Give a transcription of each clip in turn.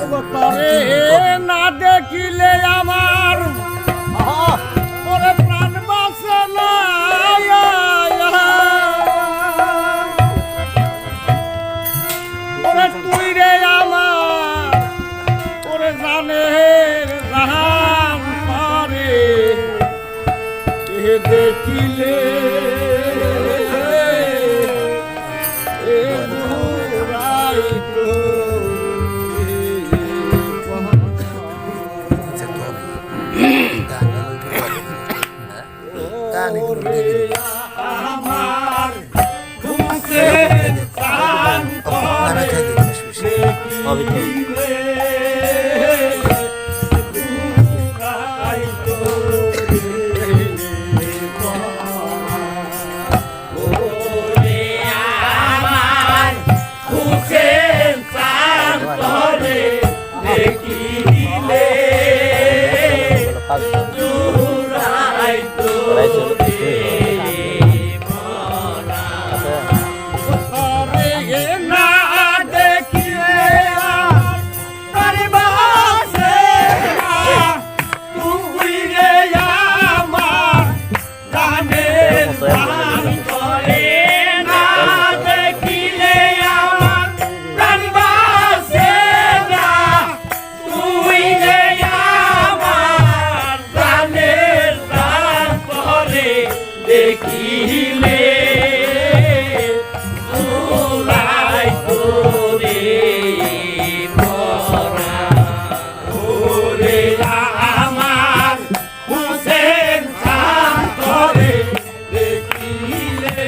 তরে না দেখিলে আমার ওরে প্রাণ বাঁচে না ওরে তুই রে আমার ওরে জানের জাহান পারে দেখিলে আমার ঘুমছে প্রাণ করে দেখিলে ওরাই তোরে মরা ওরে আমার হুসেন খান তোরে দেখিলে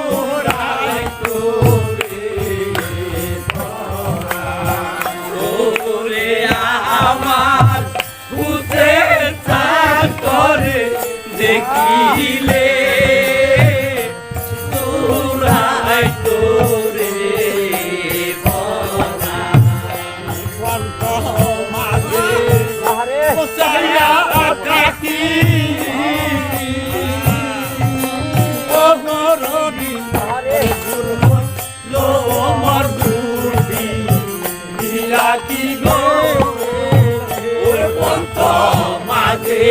ওরাই তোরে মরা ওরে আমার হুসেন খান তোরে দেখিলে তোরাই তোরে মরা কণ্ঠ মাঝে বসাইয়া থাকি ও গরবি লো আমার গুরবি দিয়া কি গো ওর কণ্ঠ মাঝে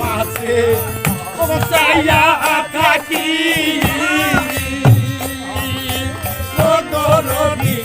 মাঝে বসাইয়া থাকি ও দরদি